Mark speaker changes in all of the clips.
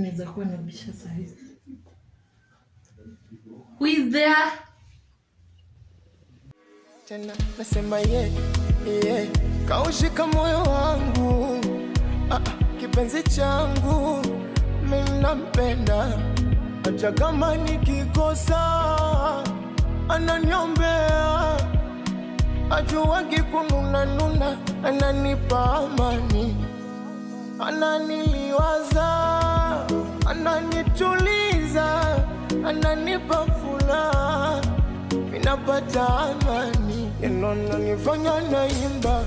Speaker 1: anaweza kuwa anabisha saa hizi. Who is there?
Speaker 2: Tena nasema ye, kaushika moyo wangu, kipenzi changu, mimi nampenda, acha kama nikikosa ananiombea, ajuwagi kununa, ananipa amani, ananiliwaza, ananituliza, ananipa furaha, minapata amani, yananifanya naimba.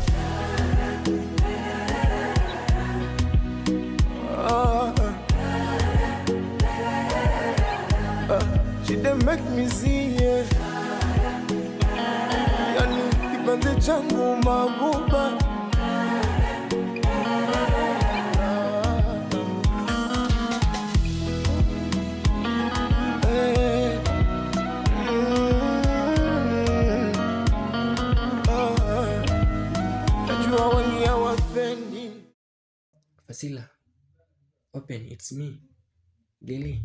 Speaker 2: She dey make me see, yani kipenzi changu mabuba.
Speaker 3: Fasila, open, it's me, Lily.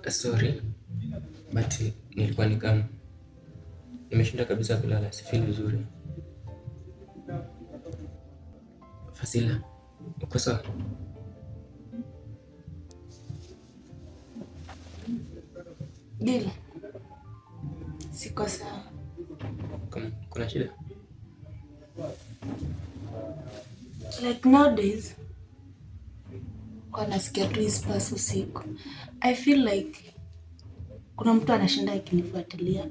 Speaker 3: Sorry, but nilikuwa nikama nimeshinda kabisa kulala, sifeel vizuri. Fasila, uko sawa?
Speaker 1: Dili, siko sawa.
Speaker 3: Kuna shida?
Speaker 1: Like nowadays, kwa nasikia tu ispas usiku. I feel like kuna mtu anashinda akinifuatilia.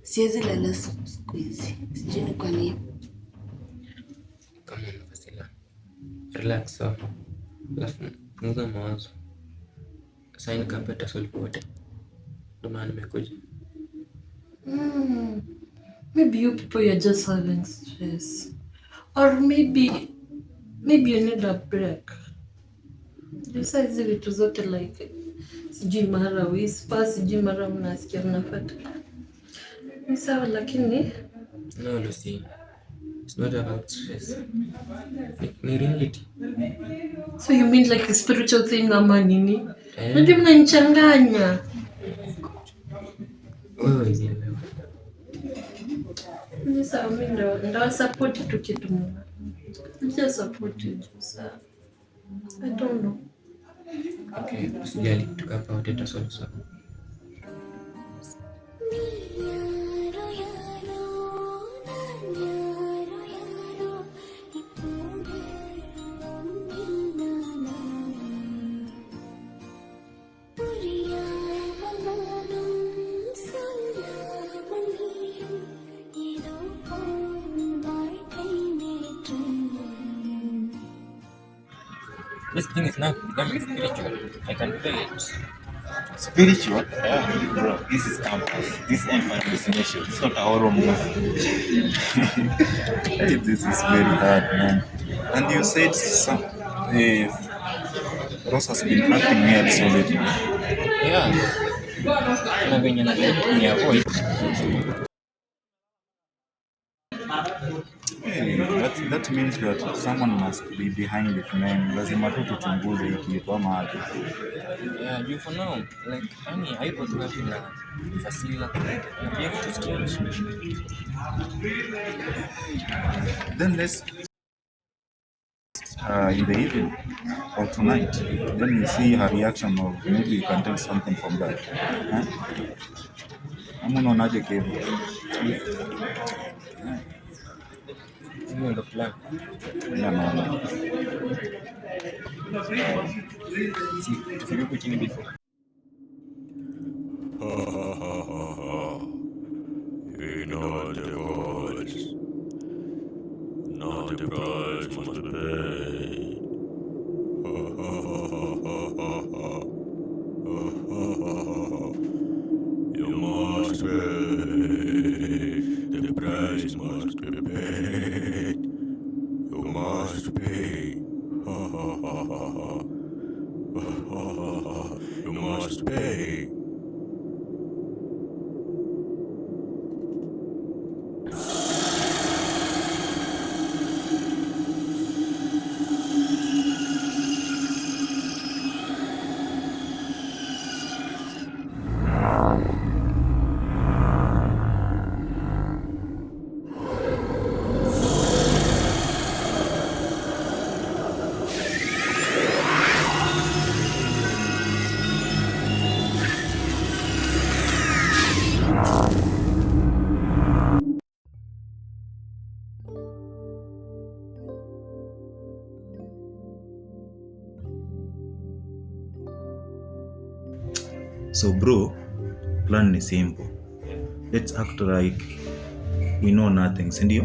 Speaker 1: Siwezi lala siku hizi. Sijui ni kwa nini.
Speaker 3: Come on, Fasila. Relax, sawa. Alafu punguza mawazo. Sasa nikapata solve wote. Ndio maana nimekuja.
Speaker 1: Maybe you people you're just having stress. Or maybe you need a break. Sasa hizi vitu zote like sijui mara whisper, sijui mara mnasikia mnafuata. Ni sawa lakini
Speaker 3: No, Lucy. It's not about stress. Ni reality.
Speaker 1: So you mean like a spiritual thing ama nini? Ndio mnanichanganya.
Speaker 3: Wewe hivi.
Speaker 1: Ni sawa, mimi ndo support tu kitu mmoja. Just support you, sir. I don't know.
Speaker 3: Okay, usijali, tukapa wote tutasoma sawa. This thing is now becoming spiritual. I can feel it.
Speaker 4: Spiritual? Yeah. Bro, this is campus. This ain't final destination. It's not a horror movie. Hey, this is very hard, man. And you said Ross has been acting weird solidly.
Speaker 3: Yeah. Na venye najaribu kuniavoid.
Speaker 4: Hey, that means that someone must be behind it, man. Lazima tu tuchunguze hiki kitu ama aje.
Speaker 3: Yeah, you for now, like, haipo tu hapo na Fasila. You have to stay.
Speaker 4: Then let's in the evening or tonight. Then we see her reaction, or maybe you can tell something from that. Huh? Ama unaonaje Kevo?
Speaker 3: Hiyo ndo plan.
Speaker 4: Yeah, no.
Speaker 3: Si tufike huko chini before.
Speaker 5: You know the gods. Not the price must pay. You must pay. The price must be paid. You must pay. You must pay.
Speaker 4: So bro, plan is simple. Let's act like we know nothing, si ndio?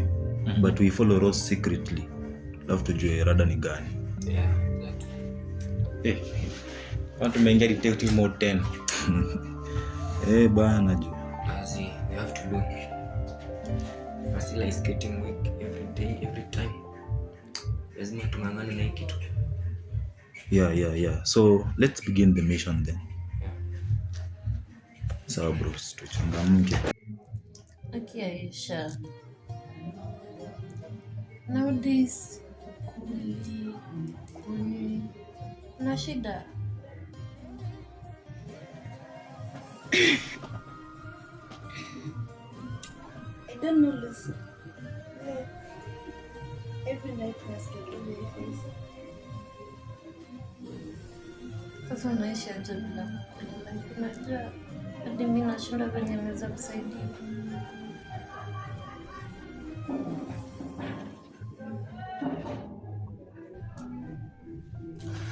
Speaker 4: But we follow Rose secretly. Love tujue rada ni gani.
Speaker 3: Yeah, that.
Speaker 4: Want to make detective mode 10. Bana jo.
Speaker 3: Azi, we have to look. Fasila is getting weak every day, every time. Lazima tungangane na hii kitu.
Speaker 4: Yeah. So let's begin the mission then. Sawa bro, tuchangamke.
Speaker 1: Okay, Aisha. Nowadays, kuna shida.
Speaker 6: I don't know, Lucy. Every night must get away face.
Speaker 1: Sasa unaishi aje bila kukula? Unajua hadi mimi nashinda venye naweza kusaidia.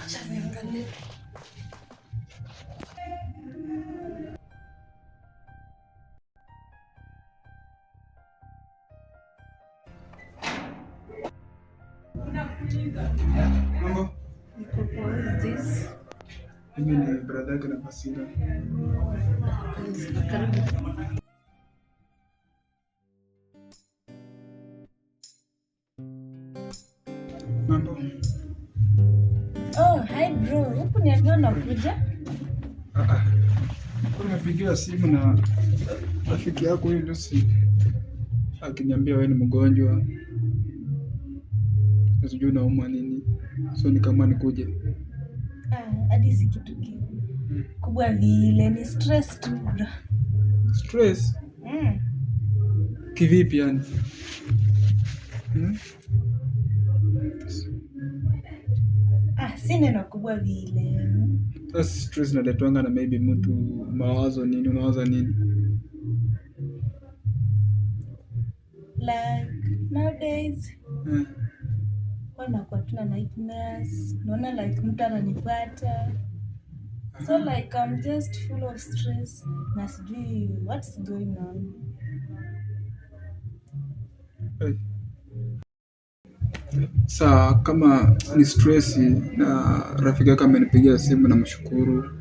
Speaker 1: Acha niangalie.
Speaker 7: Mambo,
Speaker 1: Niko poa, is this?
Speaker 7: mimi ni brother yake na Fasila.
Speaker 1: Karibu.
Speaker 7: Mambo.
Speaker 6: Oh, hi bro. Huku niambia unakuja?
Speaker 7: Nimepigiwa simu na rafiki yako huyu Lucy akiniambia wewe ni mgonjwa, sijui unaumwa nini, so nikaamua nikuje.
Speaker 6: Hadi si kitu kubwa vile, ni stress tu bro.
Speaker 7: Stress? Kivipi yani?
Speaker 6: Si neno kubwa vile.
Speaker 7: Sasa stress inaletwanga na maybe mtu mawazo nini, unawaza nini?
Speaker 6: Like nowadays wanakuwa tuna nightmares. Naona like mtu ananifuata. So like I'm just full of stress. Na sijui what's going on.
Speaker 7: Saa kama ni stress na rafiki yako amenipigia simu, na mshukuru,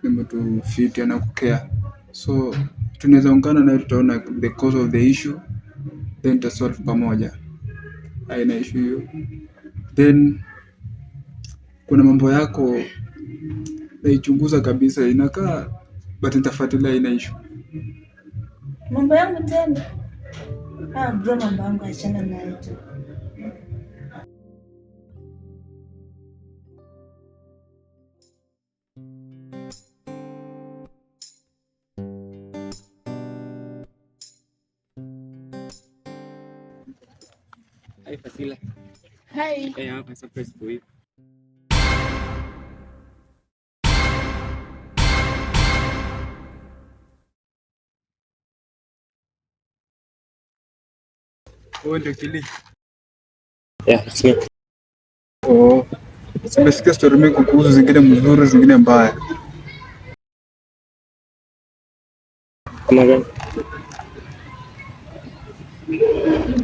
Speaker 7: ni mtu fit anakukea, so tunaweza ungana naye, tutaona the cause of the issue, then tutasolve pamoja, haina issue hiyo. Then kuna mambo yako naichunguza kabisa, inakaa but nitafuatilia, haina issue.
Speaker 6: Mambo yangu tena? Bro, mambo yangu achana nayo tu.
Speaker 3: Hai Fasila.
Speaker 6: Hi.
Speaker 3: I have a surprise for you.
Speaker 7: Wewe ndio Kili.
Speaker 3: Yeah, it's me.
Speaker 7: Oh. Simesikia story mingi kuhusu zingine mzuri, zingine mbaya.
Speaker 3: Kama gani?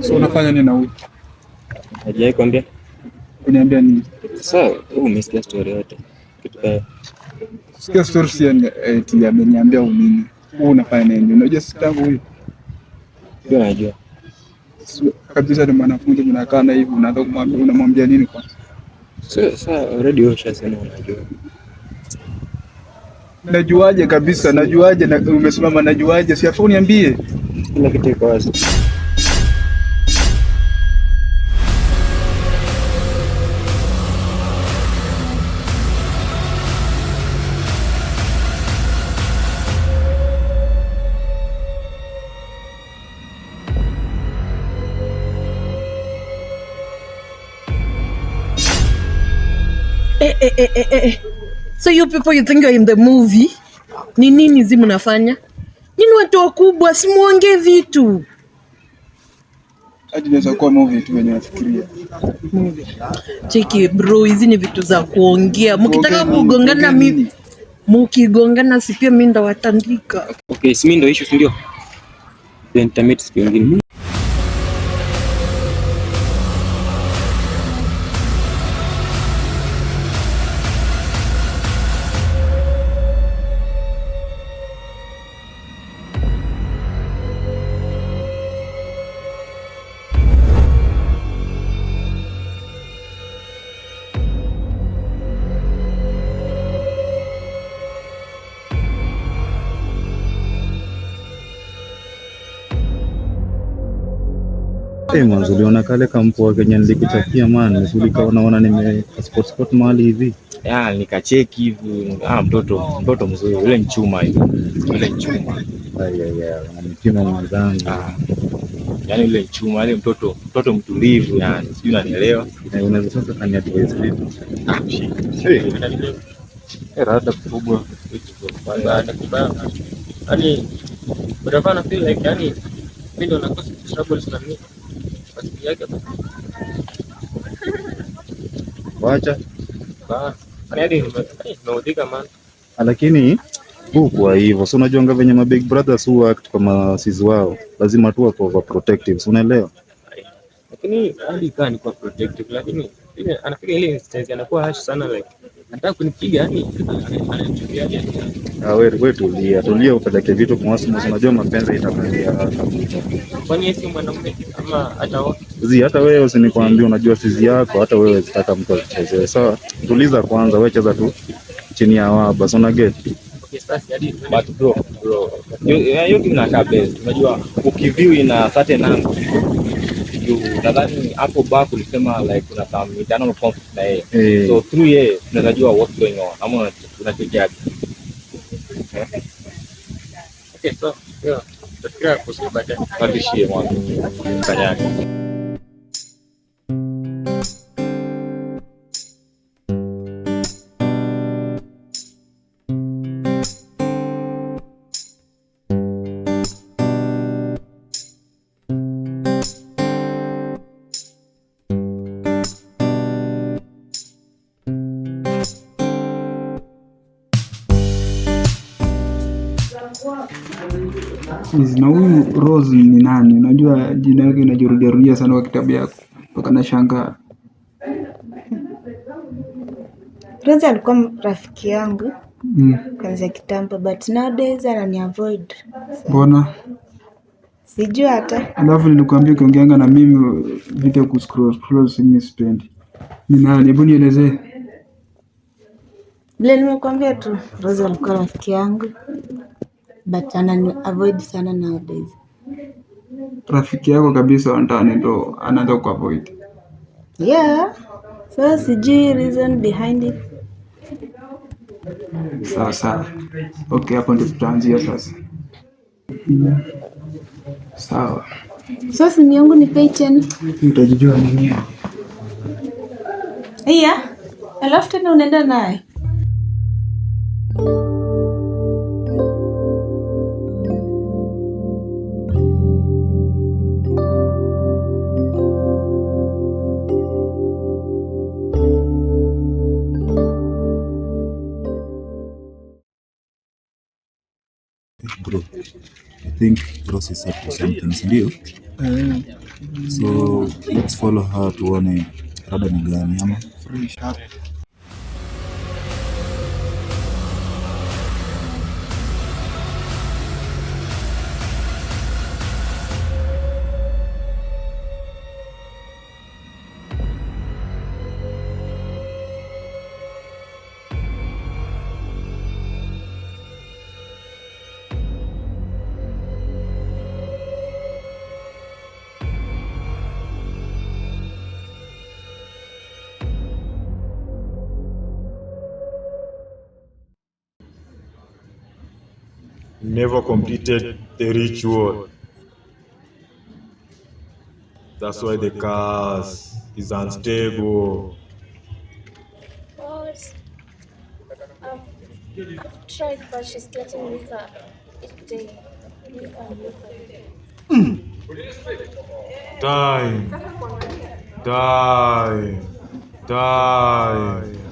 Speaker 7: So unafanya nini na huyu?
Speaker 3: Hajai kwambia?
Speaker 7: Kuniambia nini?
Speaker 3: Sasa wewe umesikia story yote. Kitu gani?
Speaker 7: Sikia story si eti ameniambia nini. Wewe unafanya nini? Unajua sitangu huyu.
Speaker 3: Ndio najua.
Speaker 7: Kabisa ni mwanafunzi mnakaa na hivi unaanza kumwambia unamwambia nini kwanza?
Speaker 3: Sasa already ushasema unajua.
Speaker 7: Najuaje kabisa? Najuaje na umesimama najuaje? Si afuni niambie.
Speaker 3: Kila kitu iko wazi.
Speaker 1: So you people, you think you're in the movie? Ni nini hizi mnafanya? Nini watu wakubwa, simuongee vitu.
Speaker 7: Hadi naweza kuwa movie tu wenye nafikiria.
Speaker 1: Movie. Cheki bro, hizi ni vitu za kuongea. Mkitaka kugongana mimi, mkigongana si pia mimi ndawatandika.
Speaker 3: Okay, si mimi ndo issue ndio. Then tamit siku nyingine.
Speaker 4: Mwanzo uliona kale kampo wa Kenya nilikuchapia man, nikaona nime spot mahali hivi.
Speaker 3: Ya nikacheki hivi, mtoto mzuri, yule nchuma hivi. Yule nchuma.
Speaker 4: Mtima mwanzangu.
Speaker 3: Yaani yule nchuma, yule mtoto mtulivu yani. Sijui unanielewa?
Speaker 4: Unaweza sasa kaniadvise vipi?
Speaker 3: Rada kubwa. Baada kibaya. Yaani unafanya feel like yani mimi ndo nakosa troubles na mimi.
Speaker 4: Wacha.
Speaker 3: Nimeudhika man.
Speaker 4: Lakini huko hivyo, so unajua venye ma big brothers huwa act kama sisi wao, lazima tu wako overprotective, unaelewa?
Speaker 3: Lakini hadi kama ni kwa protective, lakini anapiga ile instance anakuwa harsh sana, like anataka kunipiga yani ananichukia.
Speaker 4: Wewe tulia upeleke vitu kwa Asmus, unajua mapenzi itakulia haraka.
Speaker 3: Kwani yeye si mwanamume ama
Speaker 4: hata wewe usinikwambie, unajua fizi yako, hata wewe zitaka mtu achezee. Sawa, tuliza kwanza, wewe cheza tu chini ya waba, so una get.
Speaker 3: Okay, sasa hadi but bro hiyo kinakaa best. Unajua ukiview ina certain angle, nadhani hapo back ulisema like kuna some internal conflict na yeye. So through yeye tunajua what's going on, ama unafikiaje? Okay, so yeah, tutakira kuhusu baadaye. Hatishie mwanzo kanyani.
Speaker 7: Na huyu Rose ni nani? Unajua jina yake inajirudia sana kwa kitabu yako. Mpaka nashangaa.
Speaker 6: Rose alikuwa rafiki yangu kwanza kitambo, but nowadays anani avoid.
Speaker 7: Mbona?
Speaker 6: Sijui hata.
Speaker 7: Alafu nilikwambia ukiongeanga na mimi video kuscroll mimi sipendi. Ni nani? Hebu nielezee.
Speaker 6: Vile nimekuambia tu, Rose alikuwa rafiki yangu, but anani avoid sana nowadays.
Speaker 7: Rafiki yako kabisa wa ndani ndo anaanza kuavoid.
Speaker 6: Yeah. So sijui reason behind it.
Speaker 7: Sawa. Okay, hapo ndio tutaanzia sasa. Sawa.
Speaker 6: So simu yangu ni pay tena.
Speaker 7: Utajijua mwenyewe.
Speaker 6: Iya, alafu tena unaenda naye.
Speaker 4: Bro, I think Rose is up to something, sindio? So let's follow her tuone rada ni gani ama
Speaker 7: Fresh hapa.
Speaker 8: Never completed the ritual. That's why the curse is unstable.
Speaker 9: What? I've tried, but she's getting weaker each day. Weaker and weaker.
Speaker 8: Die. Die. Die.